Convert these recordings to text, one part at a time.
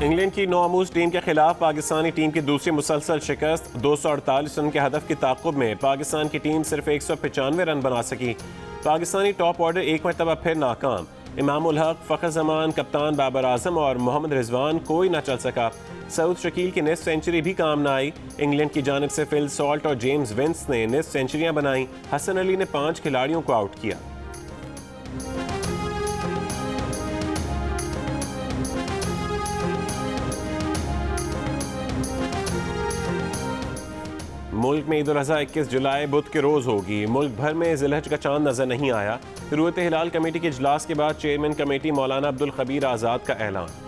England की नौआमूज team के खिलाफ पाकिस्तानी टीम की दूसरी मुसलसल शिकस्त। 248 रन के हदफ की ताक़ुब में पाकिस्तान की टीम सिर्फ 195 रन बना सकी। पाकिस्तानी टॉप ऑर्डर एक मरतबा फिर नाकाम। इमाम उल हक, फ़खर जमान, कप्तान बाबर आजम और मोहम्मद रिजवान कोई ना चल सका। सऊद शकील की निस्फ सेंचुरी भी काम ना आई। इंग्लैंड की जानिब से फिल सॉल्ट और जेम्स विंस ने निस्फ सेंचुरियां बनाई। हसन अली ने 5 खिलाड़ियों को आउट किया। मुल्क में ईद उल अज़हा 21 जुलाई बुध के रोज़ होगी। मुल्क भर में ज़िलहज का चांद नजर नहीं आया। रूयत हिलाल कमेटी के इजलास के बाद चेयरमैन कमेटी मौलाना अब्दुल खबीर आज़ाद का ऐलान।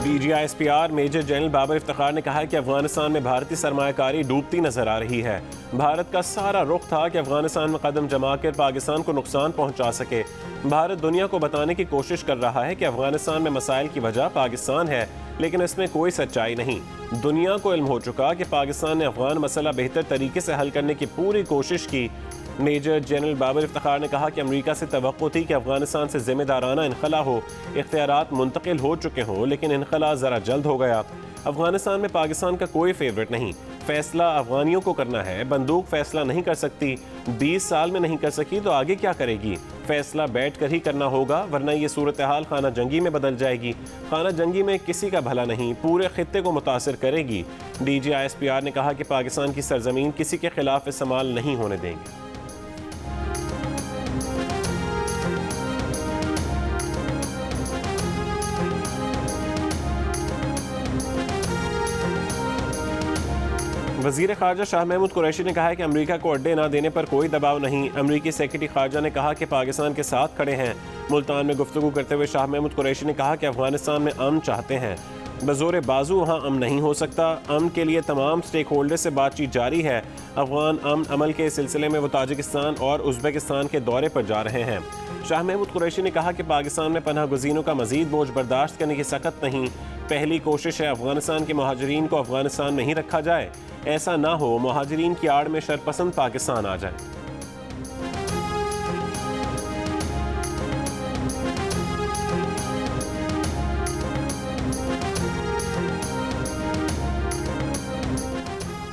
DGISPR major general Babar Iftikhar ने कहा है कि अफगानिस्तान में भारतीय सरमायाकारी डूबती नजर आ रही है। भारत का सारा रुख था कि अफगानिस्तान में कदम जमा कर पाकिस्तान को नुकसान पहुंचा सके। भारत दुनिया को बताने की कोशिश कर रहा है कि अफगानिस्तान में मसाइल की वजह पाकिस्तान है, लेकिन इसमें कोई सच्चाई नहीं। दुनिया को इल्म हो चुका कि पाकिस्तान ने अफगान मसला बेहतर तरीके से हल करने की पूरी कोशिश की। मेजर जनरल बाबर इफ्तिखार ने कहा कि अमेरिका से तवक्को थी कि अफगानिस्तान से जिम्मेदाराना इनखला हो, इख्तियारात मुंतकिल हो चुके हों, लेकिन इनखला ज़रा जल्द हो गया। अफगानिस्तान में पाकिस्तान का कोई फेवरेट नहीं, फैसला अफगानियों को करना है। बंदूक फैसला नहीं कर सकती, 20 साल में नहीं कर सकी तो आगे क्या करेगी? फैसला बैठ कर ही करना होगा, वरना ये सूरत हाल खाना जंगी में बदल जाएगी। खाना जंगी में किसी का भला नहीं, पूरे खित्ते को मुतासिर करेगी। DGISPR ने कहा कि पाकिस्तान की सरजमीन किसी के खिलाफ इस्तेमाल नहीं होने देंगे। वज़ीर ख़ारजा शाह महमूद कुरैशी ने कहा है कि अमेरिका को अड्डे ना देने पर कोई दबाव नहीं। अमेरिकी सेक्रेटरी ख़ारजा ने कहा कि पाकिस्तान के साथ खड़े हैं। मुल्तान में गुफ्तगू करते हुए शाह महमूद कुरैशी ने कहा कि अफगानिस्तान में अमन चाहते हैं, बज़ोर बाजू वहाँ अमन नहीं हो सकता। अमन के लिए तमाम स्टेक होल्डर से बातचीत जारी है। अफगान अमन अमल के सिलसिले में वो ताजिकिस्तान और उज़्बेकिस्तान के दौरे पर जा रहे हैं। शाह महमूद कुरैशी ने कहा कि पाकिस्तान में पनाह गुज़ीनों का मज़ीद बोझ बर्दाश्त करने की सकत नहीं। पहली कोशिश है अफगानिस्तान के महाजरीन को अफगानिस्तान में ही रखा जाए। ऐसा ना हो महाजरीन की आड़ में शरपसंद पाकिस्तान आ जाए।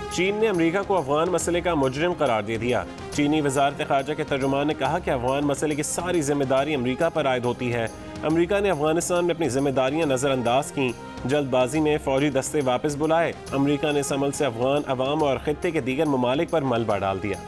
चीन ने अमेरिका को अफगान मसले का मुजरिम करार दे दिया। चीनी वजारत ख़ारजा के तर्जुमान ने कहा कि अफगान मसले की सारी जिम्मेदारी अमेरिका पर आयद होती है। अमेरिका ने अफगानिस्तान में अपनी जिम्मेदारियां नज़रअंदाज की, जल्दबाजी में फौजी दस्ते वापस बुलाए। अमेरिका ने इस अमल से अफगान अवाम और खित्ते के दीगर ममालिक पर मलबा डाल दिया।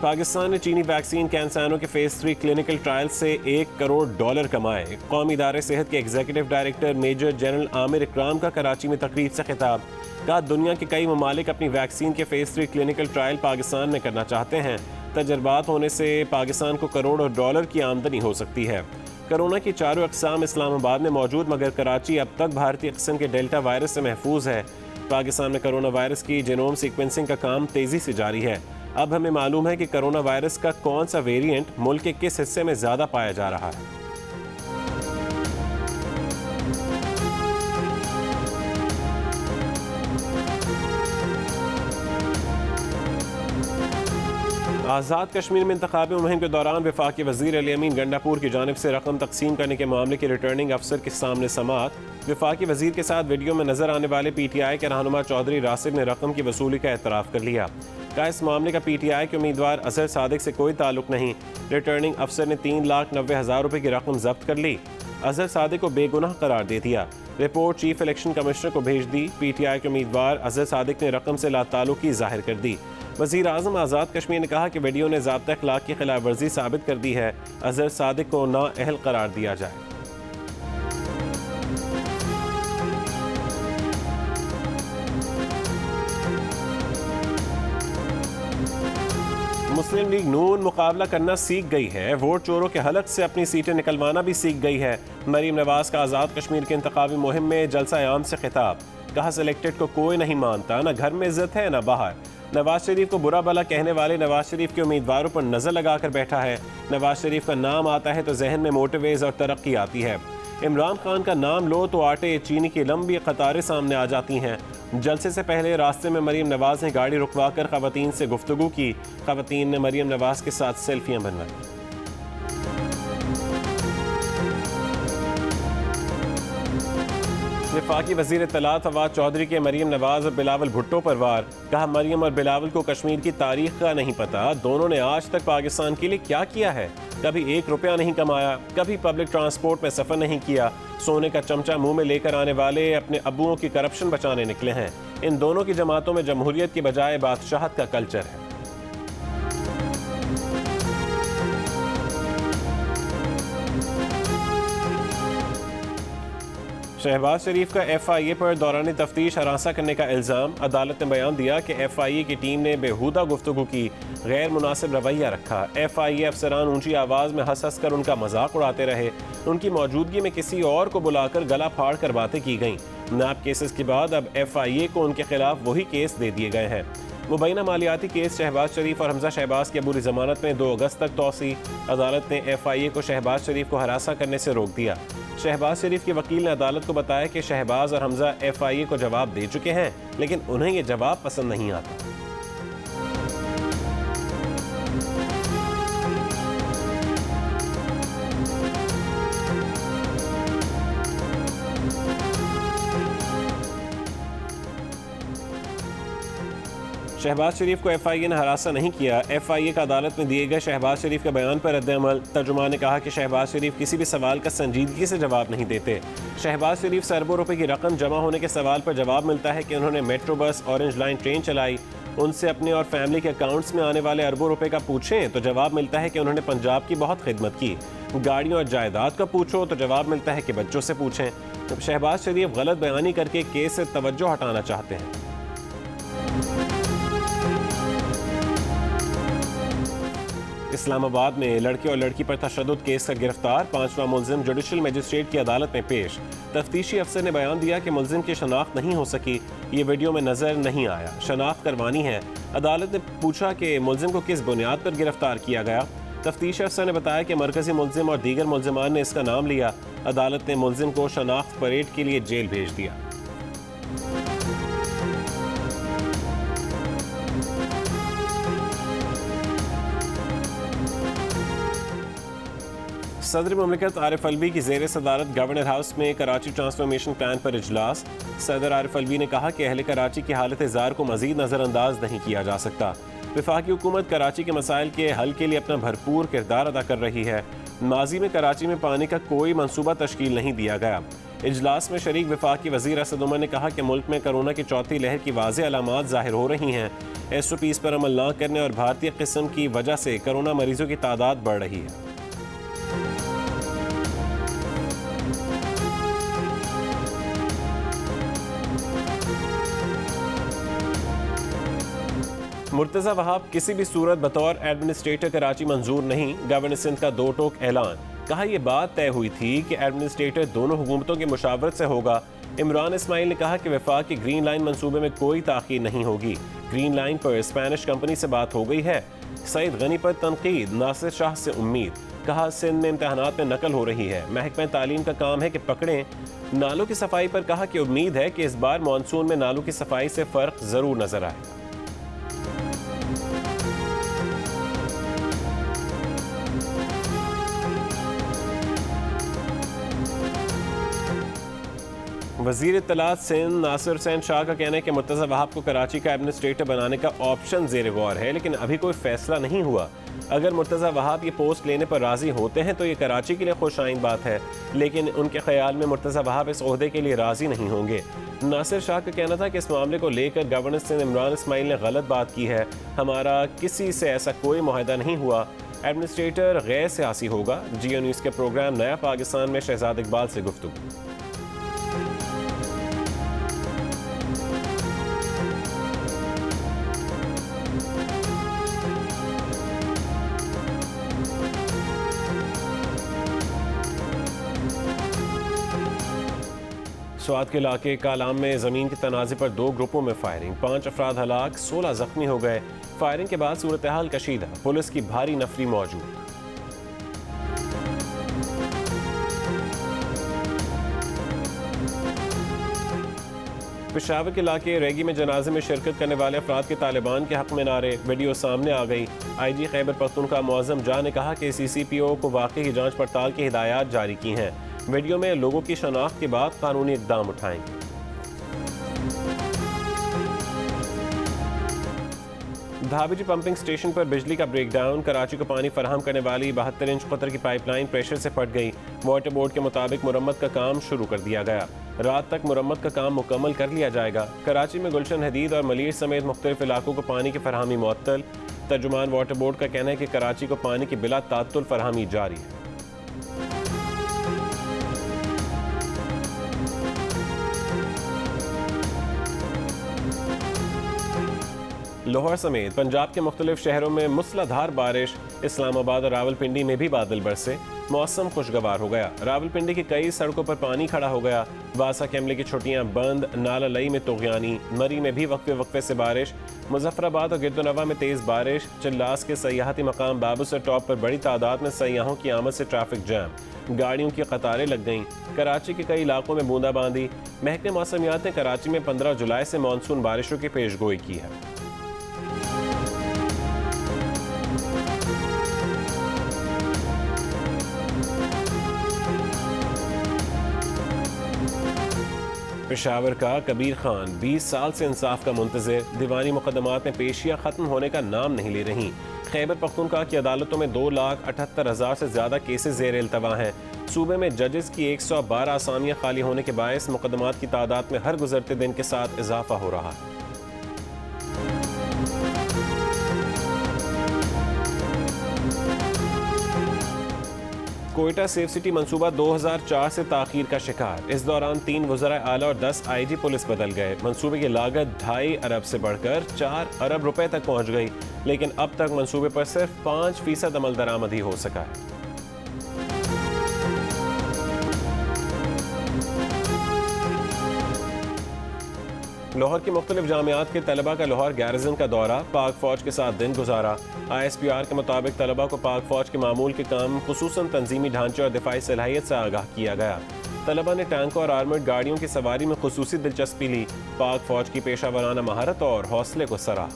पाकिस्तान ने चीनी वैक्सीन कैंसानो के फेज 3 क्लिनिकल ट्रायल से $1 करोड़ कमाए। कौमी इदारे सेहत के executive director major general Aamir Ikram का कराची में तकरीर से खिताब। कहा दुनिया के कई ममालिक अपनी वैक्सीन के फेज 3 क्लिनिकल ट्रायल पाकिस्तान में करना चाहते हैं। तजर्बात होने से पाकिस्तान को करोड़ों डॉलर की आमदनी हो सकती है। कोरोना की चारों अक़साम इस्लामाबाद में मौजूद, मगर कराची अब तक भारतीय किस्म के डेल्टा वायरस से महफूज है। पाकिस्तान में कोरोना वायरस की जीनोम सीक्वेंसिंग का काम तेज़ी से जारी है। अब हमें मालूम है कि कोरोना वायरस का कौन सा वेरिएंट मुल्क के किस हिस्से में ज़्यादा पाया जा रहा है। आज़ाद कश्मीर में इंतखाबी मुहिम के दौरान वफाकी वज़ीर अली अमीन गंडापुर की जानिब से रकम तकसीम करने के मामले के रिटर्निंग अफसर के सामने समाअत। वफाकी वज़ीर के साथ वीडियो में नजर आने वाले PTI के रहनुमा चौधरी रासिब ने रकम की वसूली का एतराफ़ कर लिया। कहा इस मामले का PTI के उम्मीदवार अजहर सादिक से कोई ताल्लुक नहीं। रिटर्निंग अफसर ने 3,90,000 रुपये की रकम जब्त कर ली। अजहर सादिक को बेगुनाह करार दे दिया। रिपोर्ट चीफ इलेक्शन कमिश्नर को भेज दी। PTI के उम्मीदवार अजहर सादिक ने रकम से लाताल्लुकी जाहिर कर दी। वज़ीर आज़म आज़ाद कश्मीर ने कहा कि वीडियो ने ज़ाब्ता अखलाक की खिलाफ वर्जी साबित कर दी है। अजहर सादिक को नाअहल करार दिया जाए। मुस्लिम लीग नून मुकाबला करना सीख गई है। वोट चोरों के हलक से अपनी सीटें निकलवाना भी सीख गई है। मरीम नवाज का आज़ाद कश्मीर के इंतखाबी मुहिम में जलसा आम से खिताब। कहा सिलेक्टेड को कोई नहीं मानता, न घर में इज्जत है न बाहर। नवाज शरीफ को बुरा भला कहने वाले नवाज शरीफ के उम्मीदवारों पर नजर लगाकर बैठा है। नवाज शरीफ का नाम आता है तो जहन में मोटरवेज और तरक्की आती है। इमरान खान का नाम लो तो आटे चीनी की लंबी कतारें सामने आ जाती हैं। जलसे से पहले रास्ते में मरीम नवाज ने गाड़ी रुकवाकर खवातीन से गुफ्तगू की। खवातीन ने मरीम नवाज के साथ सेल्फियां बनवाई। वफाकी वज़ीर इत्तलात फवाद चौधरी के मरीम नवाज और बिलावल भुट्टो पर वार। कहा, मरीम और बिलावल को कश्मीर की तारीख का नहीं पता। दोनों ने आज तक पाकिस्तान के लिए क्या किया है? कभी 1 रुपया नहीं कमाया, कभी पब्लिक ट्रांसपोर्ट में सफ़र नहीं किया। सोने का चमचा मुंह में लेकर आने वाले अपने अबुओं की करप्शन बचाने निकले हैं। इन दोनों की जमातों में जमहूरियत की बजाय बादशाहत का कल्चर है। शहबाज शरीफ का FIA पर दौरान तफ्तीश हरासा करने का इल्ज़ाम। अदालत ने बयान दिया कि FIA की टीम ने बेहुदा गुफ्तगू की, गैर मुनासिब रवैया रखा। FIA अफसरान ऊंची आवाज़ में हंस हंस कर उनका मजाक उड़ाते रहे। उनकी मौजूदगी में किसी और को बुलाकर गला फाड़ कर बातें की गईं। नाब केसेस के बाद अब FIA को उनके खिलाफ वही केस दे दिए गए हैं। मुबैना मालियाती केस शहबाज शरीफ और हमजा शहबाज की अबूरी जमानत में 2 अगस्त तक तोसी। अदालत ने FIA को शहबाज शरीफ को हरासा करने से रोक दिया। शहबाज शरीफ के वकील ने अदालत को बताया कि शहबाज और हमजा FIA को जवाब दे चुके हैं, लेकिन उन्हें ये जवाब पसंद नहीं आता। शहबाज शरीफ को FIA ने हरासा नहीं किया। FIA का अदालत में दिए गए शहबाज शरीफ के बयान पर रद्द-ए-अमल। तर्जुमान ने कहा कि शहबाज शरीफ किसी भी सवाल का संजीदगी से जवाब नहीं देते। शहबाज शरीफ से अरबों रुपए की रकम जमा होने के सवाल पर जवाब मिलता है कि उन्होंने metro bus, orange line train चलाई। उनसे अपने और फैमिली के अकाउंट्स में आने वाले अरबों रुपए का पूछें तो जवाब मिलता है कि उन्होंने पंजाब की बहुत खिदमत की। गाड़ियों और जायदाद का पूछो तो जवाब मिलता है कि बच्चों से पूछें। तो शहबाज शरीफ गलत बयानी करके केस से तवज्जो हटाना चाहते हैं। इस्लामाबाद में लड़के और लड़की पर तशद्दुद केस का गिरफ्तार 5वां मुलजिम जुडिशल मजिस्ट्रेट की अदालत में पेश। तफ्तीशी अफसर ने बयान दिया कि मुलजिम की शनाख्त नहीं हो सकी, ये वीडियो में नजर नहीं आया, शनाख्त करवानी है। अदालत ने पूछा कि मुलजिम को किस बुनियाद पर गिरफ्तार किया गया। तफ्तीशी अफसर ने बताया कि मरकजी मुलजिम और दीगर मुलजिमान ने इसका नाम लिया। अदालत ने मुलजिम को शनाख्त परेड के लिए जेल भेज दिया। सदर मुमलिकत आरिफ अलवी की ज़ेर सदारत गवर्नर हाउस में कराची ट्रांसफॉर्मेशन प्लान पर इजलास। सदर आरिफ अलवी ने कहा कि अहले कराची की हालत ज़ार को मज़ीद नज़रअंदाज नहीं किया जा सकता। वफाकी हुकूमत कराची के मसाइल के हल के लिए अपना भरपूर किरदार अदा कर रही है। माजी में कराची में पानी का कोई मनसूबा तश्कील नहीं दिया गया। इजलास में शरीक वफाकी वज़ीर असद उमर ने कहा कि मुल्क में कोरोना की चौथी लहर की वाज़ेह अलामात ज़ाहिर हो रही हैं। SOPs पर अमल न करने और भारतीय किस्म की वजह से कोरोना मरीजों की तादाद बढ़ रही है। मुर्तज़ा वहाब किसी भी सूरत बतौर एडमिनिस्ट्रेटर कराची मंजूर नहीं। गवर्नर सिंध का 2 टोक ऐलान। कहा, यह बात तय हुई थी कि एडमिनिस्ट्रेटर दोनों हुकूमतों की मुशावरत से होगा। इमरान इस्माइल ने कहा कि वफाक की ग्रीन लाइन मंसूबे में कोई ताख़ीर नहीं होगी। ग्रीन लाइन पर स्पेनिश कंपनी से बात हो गई है। सईद गनी पर तनकीद, नासिर शाह से उम्मीद। कहा, सिंध में इम्तहानात में नकल हो रही है, महकमा तालीम का काम है कि पकड़ें। नालों की सफाई पर कहा कि उम्मीद है कि इस बार मानसून में नालों की सफाई से फ़र्क ज़रूर नजर आएगा। वज़ीर इत्तलात सिंध नासिर हुसैन शाह का कहना है कि मुर्तज़ा वहाब को कराची का एडमिनिस्ट्रेटर बनाने का ऑप्शन ज़ेर गौर है, लेकिन अभी कोई फैसला नहीं हुआ। अगर मुर्तज़ा वहाब ये पोस्ट लेने पर राज़ी होते हैं तो ये कराची के लिए खुशाइन बात है, लेकिन उनके ख्याल में मुर्तज़ा वहाब इस ओहदे के लिए राज़ी नहीं होंगे। नासिर शाह का कहना था कि इस मामले को लेकर गवर्नर सिंध इमरान इस्माइल ने गलत बात की है। हमारा किसी से ऐसा कोई मुआहदा नहीं हुआ। एडमिनिस्ट्रेटर गैर सियासी होगा। GO न्यूज़ के प्रोग्राम नया पाकिस्तान में शहजाद इकबाल से गुफ्तगू। स्वात के इलाके कालाम में ज़मीन के तनाज़े पर 2 ग्रुपों में फायरिंग, 5 अफराद हलाक, 16 जख्मी हो गए। फायरिंग के बाद सूरत हाल कशीदा, पुलिस की भारी नफरी मौजूद। पेशावर के इलाके रेगी में जनाजे में शिरकत करने वाले अफराद के तालिबान के हक में नारे, वीडियो सामने आ गई। IG खैबर पख्तूनख्वा मुअज़्ज़म जा ने कहा कि CCPO को वाक़ई की जांच पड़ताल की हिदायत जारी की हैं। वीडियो में लोगों की शनाख्त के बाद कानूनी इक़दाम उठाएंगे। धाबीजी पंपिंग स्टेशन पर बिजली का ब्रेकडाउन, कराची को पानी फराहम करने वाली 72 इंच कतर की पाइपलाइन प्रेशर से फट गई। वाटर बोर्ड के मुताबिक मुरम्मत का काम शुरू कर दिया गया। रात तक मुरम्मत का काम मुकम्मल कर लिया जाएगा। कराची में गुलशन हदीद और मलीर समेत मुख्तलिफ इलाकों को पानी की फराहमी मुअत्तल। तर्जुमान वाटर बोर्ड का कहना है कि कराची को पानी की बिला तात्तुल फराहमी जारी है। लाहौर समेत पंजाब के मुख्तलिफ शहरों में मूसलाधार बारिश। इस्लामाबाद और रावलपिंडी में भी बादल बरसे, मौसम खुशगवार हो गया। रावलपिंडी की कई सड़कों पर पानी खड़ा हो गया। वासा के अमले की छुट्टियां बंद, नाला लई में तोगयानी, मरी में भी वक्फे वक्फे से बारिश। मुजफ्फराबाद और गिरदोनवा में तेज़ बारिश। चिल्लास के सयाहती मकाम बाबूसर टॉप पर बड़ी तादाद में सयाहों की आमद से ट्रैफिक जैम, गाड़ियों की कतारें लग गईं। कराची के कई इलाकों में बूंदाबांदी। महकमे मौसमियात ने कराची में 15 जुलाई से मानसून बारिशों की पेशगोई की है। पेशावर का कबीर खान 20 साल से इंसाफ का मुंतज़िर। दीवानी मुकदमात में पेशियां खत्म होने का नाम नहीं ले रही। खैबर पख्तूनख्वा की अदालतों में 2,78,000 से ज़्यादा केसेस ज़ेर इल्तवा हैं। सूबे में जजेस की 112 आसामियां खाली होने के बायस मुकदमात की तादाद में हर गुजरते दिन के साथ इजाफा हो रहा है। कोयटा सेफ सिटी मंसूबा 2004 से ताखीर का शिकार। इस दौरान 3 वज़राए आला और 10 IG पुलिस बदल गए। मंसूबे की लागत 2.5 अरब से बढ़कर 4 अरब रुपए तक पहुंच गई, लेकिन अब तक मंसूबे पर सिर्फ 5% अमल दरामद ही हो सका है। लाहौर की मुख्तलिफ जामियात के तलबा का लाहौर गैरिजन का दौरा, पाक फौज के साथ दिन गुजारा। ISPR के मुताबिक तलबा को पाक फौज के मामूल के काम, खुसूसन तंजीमी ढांचे और दिफाई सलाहियत से आगाह किया गया। तलबा ने टैंकों और आर्मर्ड गाड़ियों की सवारी में खुसूसी दिलचस्पी ली। पाक फौज की पेशा वराना महारत और हौसले को सराहा।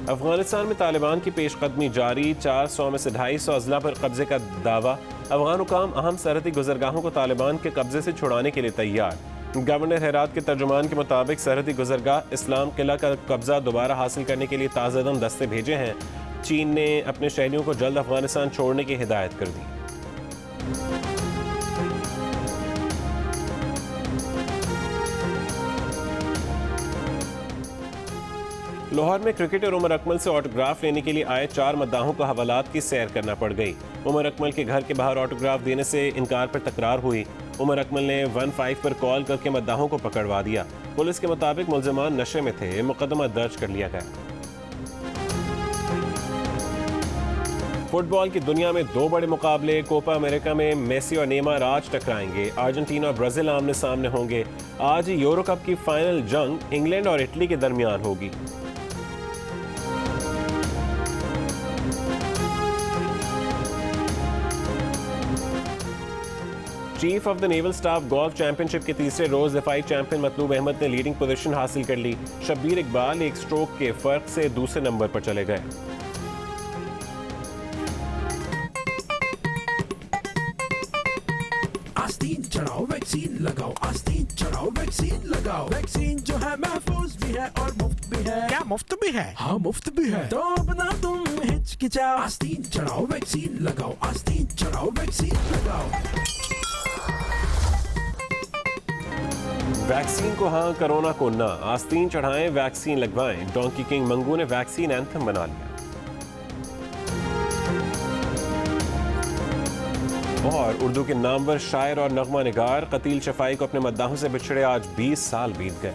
अफगानिस्तान में तालिबान की पेशकदमी जारी। 400 में से 250 अजला पर कब्जे का दावा। अफगान हुकाम अहम सरहदी गुजरगाहों को तालिबान के कब्जे से छुड़ाने के लिए तैयार। गवर्नर हेरात के तर्जुमान के मुताबिक सरहदी गुजरगाह इस्लाम किला का कब्जा दोबारा हासिल करने के लिए ताज़ादम दस्ते भेजे हैं। चीन ने अपने शहरियों को जल्द अफगानिस्तान छोड़ने की हिदायत कर दी। लाहौर में क्रिकेटर उमर अकमल से ऑटोग्राफ लेने के लिए आए 4 मद्दाहों को हवालात की सैर करना पड़ गई। उमर अकमल के घर के बाहर ऑटोग्राफ देने से इनकार पर तकरार हुई। उमर अकमल ने 15 पर कॉल करके मद्दाहों को पकड़वा दिया। पुलिस के मुताबिक मुल्जिमान नशे में थे। मुकदमा दर्ज कर लिया गया। फुटबॉल की दुनिया में 2 बड़े मुकाबले। कोपा अमेरिका में मेसी और नेमार आज टकराएंगे। अर्जेंटीना और ब्राजील आमने सामने होंगे। आज यूरो कप की फाइनल जंग इंग्लैंड और इटली के दरमियान होगी। Chief of the naval staff golf championship के तीसरे रोज दिफाई चैंपियन मतलूब अहमद ने लीडिंग पोजीशन हासिल कर ली। शब्बीर इकबाल एक स्ट्रोक के फर्क से दूसरे नंबर पर चले गए। आस्तीन चढ़ाओ वैक्सीन लगाओ, आस्तीन चढ़ाओ वैक्सीन लगाओ। वैक्सीन जो है महफूज भी है और मुफ्त भी है। क्या मुफ्त भी है? हाँ मुफ्त भी है। तो अब ना तुम हिचकिचाओ, आस्तीन चढ़ाओ वैक्सीन लगाओ, आस्तीन चढ़ाओ वैक्सीन लगाओ। वैक्सीन को हाँ, कोरोना को ना। आस्तीन चढ़ाएं, वैक्सीन लगवाएं। डोंकी किंग मंगू ने वैक्सीन एंथम बना लिया। और उर्दू के नामवर शायर और नगमा निगार कतील शफाई को अपने मद्दाहों से बिछड़े आज 20 साल बीत गए।